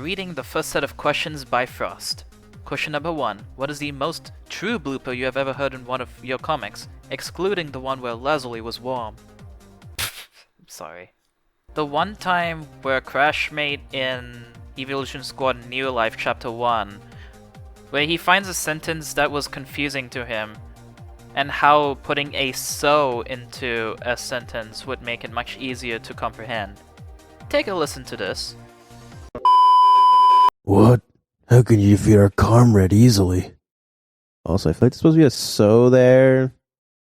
reading the first set of questions by Frost. Question number 1. What is the most true blooper you have ever heard in one of your comics, excluding the one where Lazuli was warm? I'm sorry. The one time where Crash made in Evolution Squad New Life Chapter 1, where he finds a sentence that was confusing to him, and how putting a "so" into a sentence would make it much easier to comprehend. Take a listen to this. What? How can you defeat our comrade easily? Also, I feel like there's supposed to be a "so" there.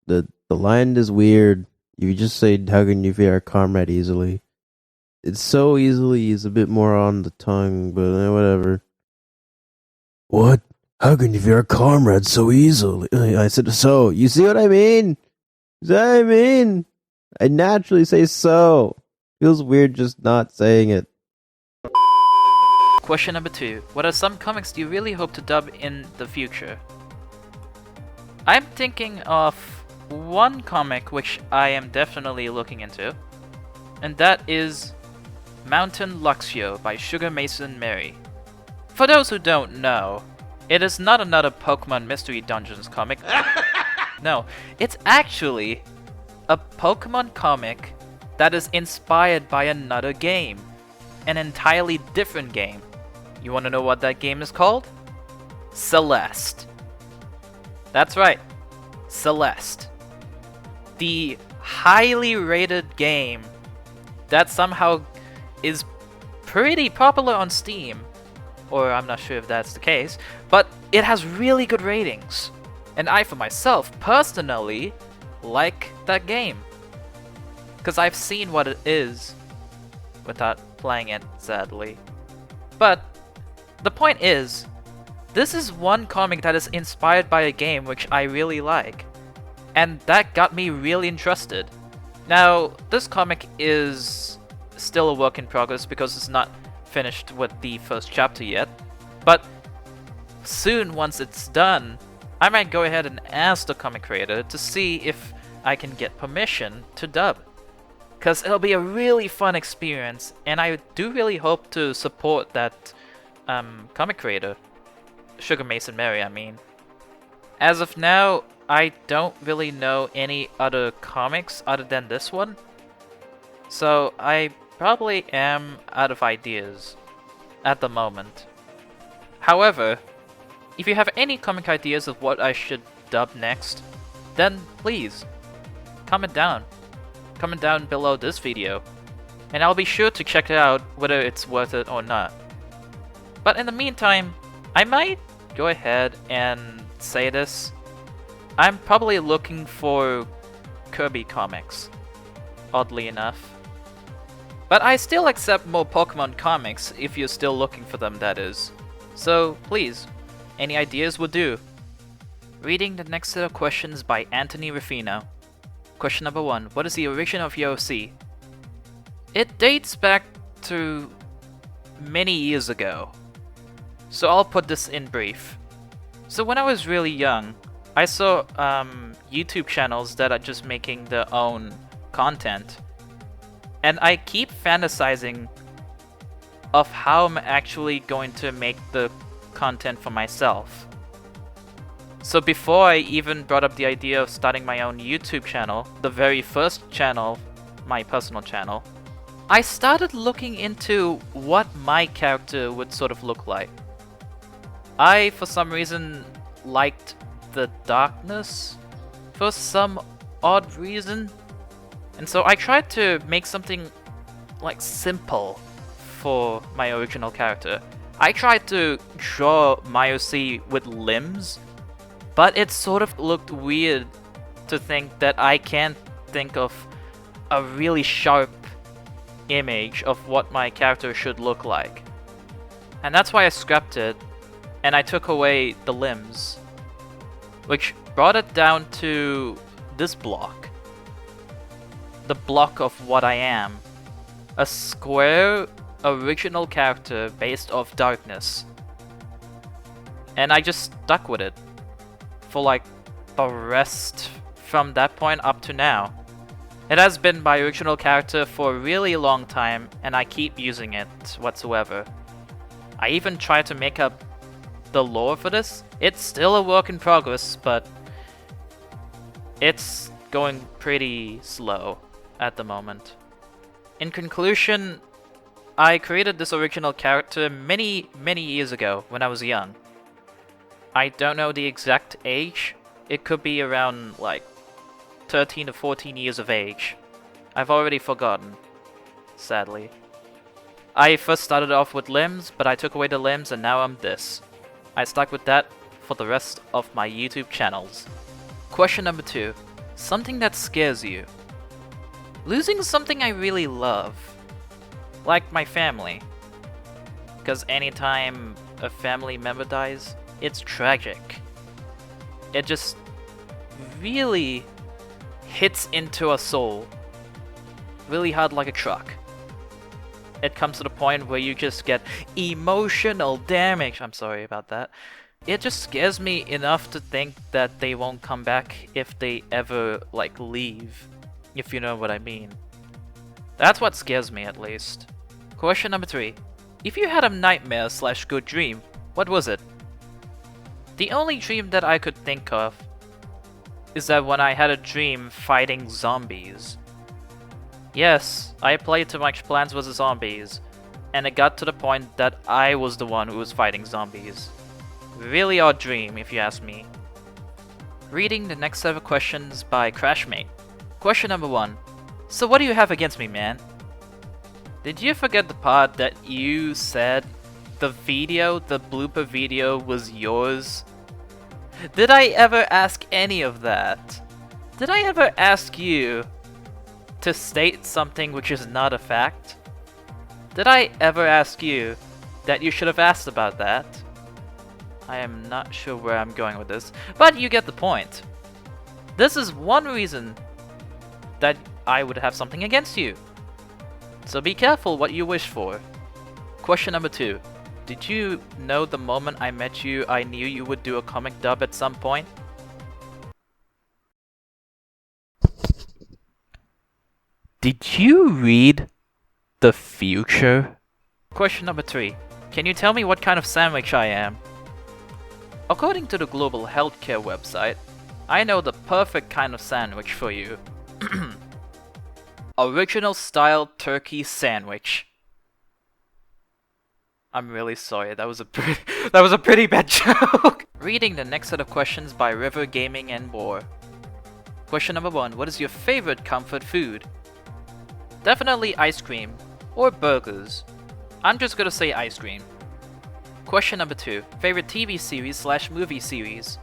The line is weird. You just say, how can you defeat our comrade easily? It's so easily is a bit more on the tongue, but whatever. What? How can you defeat our comrade so easily? I said so. You see what I mean? See what I mean? I naturally say so. Feels weird just not saying it. Question number 2. What are some comics do you really hope to dub in the future? I'm thinking of one comic which I am definitely looking into, and that is Mountain Luxio by Sugar Mason Mary. For those who don't know, it is not another Pokemon Mystery Dungeons comic. No, it's actually a Pokemon comic that is inspired by another game. An entirely different game. You want to know what that game is called? Celeste. That's right, Celeste. The highly rated game that somehow is pretty popular on Steam. Or I'm not sure if that's the case, but it has really good ratings. And I, for myself, personally like that game. Because I've seen what it is without playing it, sadly. But the point is, this is one comic that is inspired by a game which I really like. And that got me really interested. Now, this comic is still a work in progress because it's not finished with the first chapter yet. But soon, once it's done, I might go ahead and ask the comic creator to see if I can get permission to dub. Because it'll be a really fun experience, and I do really hope to support that comic creator. Sugar Mason Mary, I mean. As of now, I don't really know any other comics other than this one. So I probably am out of ideas at the moment. However, if you have any comic ideas of what I should dub next, then please comment down. Comment down below this video, and I'll be sure to check it out whether it's worth it or not. But in the meantime, I might go ahead and say this. I'm probably looking for Kirby comics, oddly enough. But I still accept more Pokemon comics if you're still looking for them, that is. So please, any ideas will do. Reading the next set of questions by Anthony Rufino. Question number 1. What is the origin of Yoshi? It dates back to many years ago. So I'll put this in brief. So when I was really young, I saw YouTube channels that are just making their own content. And I keep fantasizing of how I'm actually going to make the content for myself. So before I even brought up the idea of starting my own YouTube channel, the very first channel, my personal channel, I started looking into what my character would sort of look like. I, for some reason, liked the darkness for some odd reason. And so I tried to make something like simple for my original character. I tried to draw Mayose with limbs, but it sort of looked weird to think that I can't think of a really sharp image of what my character should look like. And that's why I scrapped it, and I took away the limbs, which brought it down to this block. The block of what I am. A square original character based off darkness. And I just stuck with it for like the rest from that point up to now. It has been my original character for a really long time, and I keep using it whatsoever. I even tried to make up the lore for this. It's still a work in progress, but it's going pretty slow at the moment. In conclusion, I created this original character many years ago when I was young. I don't know the exact age. It could be around like 13 to 14 years of age. I've already forgotten, sadly. I first started off with limbs, but I took away the limbs and now I'm this. I stuck with that for the rest of my YouTube channels. Question number 2. Something that scares you. Losing something I really love. Like my family. Because anytime a family member dies, it's tragic. It just really hits into a soul. Really hard like a truck. It comes to the point where you just get emotional damage. I'm sorry about that. It just scares me enough to think that they won't come back if they ever, like, leave. If you know what I mean. That's what scares me, at least. Question number 3. If you had a nightmare / good dream, what was it? The only dream that I could think of is that when I had a dream fighting zombies. Yes, I played too much Plants vs. Zombies, and it got to the point that I was the one who was fighting zombies. Really odd dream, if you ask me. Reading the next set of questions by Crashmate. Question number 1. So what do you have against me, man? Did you forget the part that you said the blooper video was yours? Did I ever ask any of that? Did I ever ask you to state something which is not a fact? Did I ever ask you that you should have asked about that? I am not sure where I'm going with this, but you get the point. This is one reason that I would have something against you. So be careful what you wish for. Question number 2. Did you know the moment I met you, I knew you would do a comic dub at some point? Did you read the future? Question number 3. Can you tell me what kind of sandwich I am? According to the Global Healthcare website, I know the perfect kind of sandwich for you. Original style turkey sandwich. I'm really sorry, that was a pretty bad joke. Reading the next set of questions by River Gaming and more. Question number 1. What is your favorite comfort food? Definitely ice cream or burgers. I'm just gonna say ice cream. Question number 2. Favorite TV series / movie series?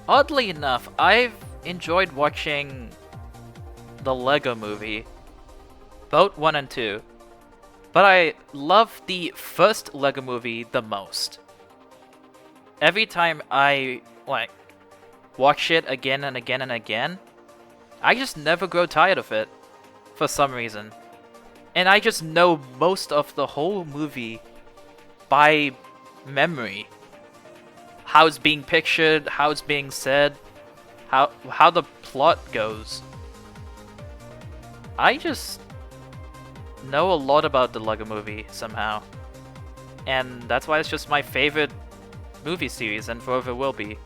Oddly enough, I've enjoyed watching the Lego movie, both 1 and 2. But I love the first Lego movie the most. Every time I, watch it again and again and again, I just never grow tired of it, for some reason. And I just know most of the whole movie by memory. How it's being pictured, how it's being said, how the plot goes. I just know a lot about the Lego movie somehow. And that's why it's just my favorite movie series and forever will be.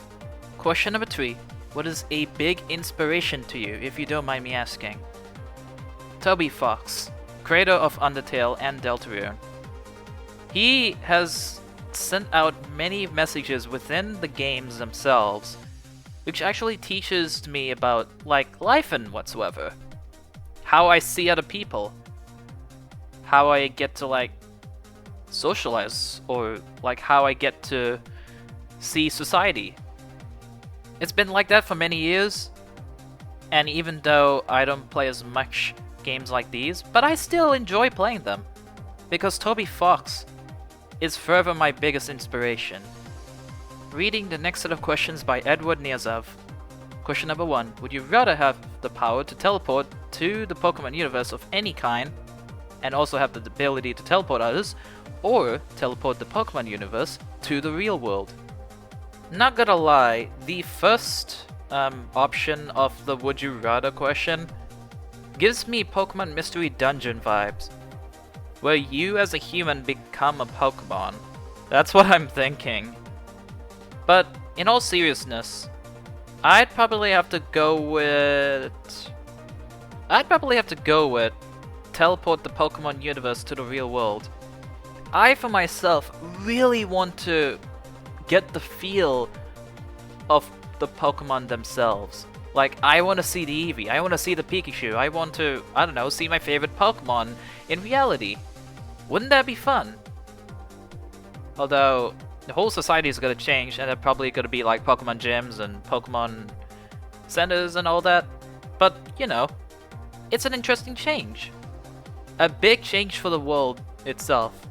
Question number 3. What is a big inspiration to you, if you don't mind me asking? Toby Fox, creator of Undertale and Deltarune. He has sent out many messages within the games themselves, which actually teaches me about, life and whatsoever. How I see other people. How I get to, socialize, or, how I get to see society. It's been like that for many years, and even though I don't play as much games like these, but I still enjoy playing them, because Toby Fox is forever my biggest inspiration. Reading the next set of questions by Edward Niazov. Question number 1. Would you rather have the power to teleport to the Pokemon universe of any kind, and also have the ability to teleport others, or teleport the Pokemon universe to the real world? Not gonna lie, the first option of the would you rather question gives me Pokemon Mystery Dungeon vibes. where you as a human become a Pokemon. That's what I'm thinking. But in all seriousness, I'd probably have to go with teleport the Pokemon universe to the real world. I, for myself, really want to get the feel of the Pokemon themselves. Like, I want to see the Eevee, I want to see the Pikachu, I want to, I don't know, see my favorite Pokemon in reality. Wouldn't that be fun? Although, the whole society is gonna change, and they're probably gonna be like Pokemon gyms and Pokemon centers and all that. But, you know, it's an interesting change. A big change for the world itself.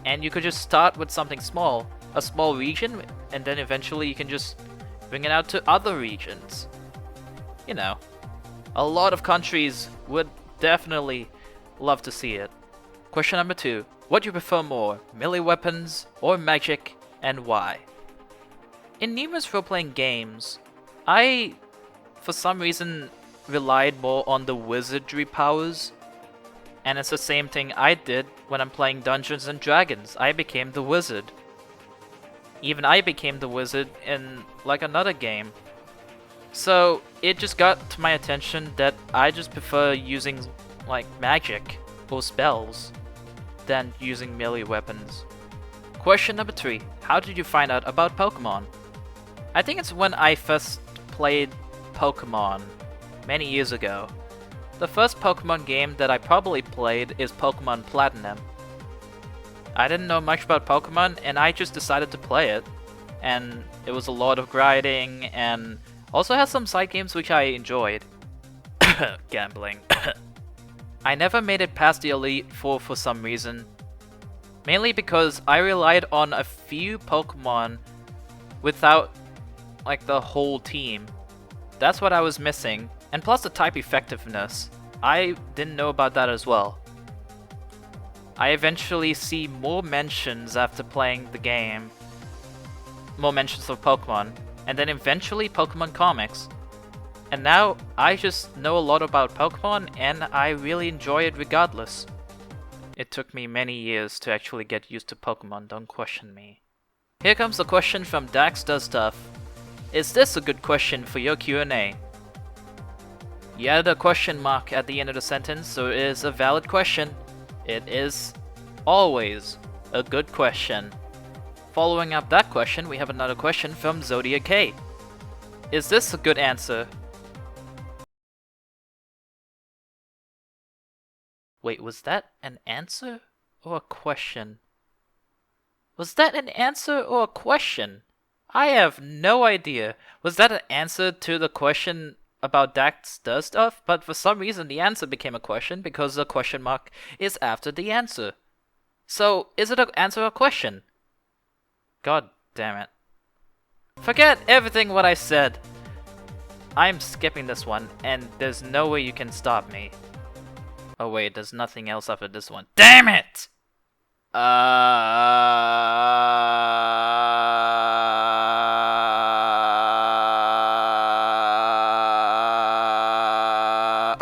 And you could just start with something small, a small region, and then eventually you can just bring it out to other regions. You know, a lot of countries would definitely love to see it. Question number 2. What do you prefer more, melee weapons or magic, and why? In numerous role-playing games, I, for some reason, relied more on the wizardry powers. And it's the same thing I did when I'm playing Dungeons and Dragons. I became the wizard. Even I became the wizard in like another game. So it just got to my attention that I just prefer using like magic or spells than using melee weapons. Question number 3. How did you find out about Pokemon? I think it's when I first played Pokemon many years ago. The first Pokemon game that I probably played is Pokemon Platinum. I didn't know much about Pokemon and I just decided to play it. And it was a lot of grinding and also has some side games which I enjoyed. Gambling. I never made it past the Elite Four for some reason. Mainly because I relied on a few Pokemon without like the whole team. That's what I was missing. And plus the type effectiveness. I didn't know about that as well. I eventually see more mentions after playing the game. More mentions of Pokemon. And then eventually Pokemon comics. And now I just know a lot about Pokemon and I really enjoy it regardless. It took me many years to actually get used to Pokemon, don't question me. Here comes the question from Dax Does Stuff. Is this a good question for your Q&A? You added a question mark at the end of the sentence, so it is a valid question. It is always a good question. Following up that question, we have another question from Zodiac K. Is this a good answer? Wait, was that an answer or a question? Was that an answer or a question? I have no idea. Was that an answer to the question about Dax Does Stuff? But for some reason the answer became a question because the question mark is after the answer. So, is it an answer or a question? God damn it. Forget everything what I said. I'm skipping this one, and there's no way you can stop me. Oh wait, there's nothing else after this one. Damn it!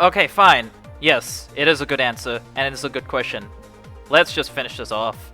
Okay, fine. Yes, it is a good answer, and it is a good question. Let's just finish this off.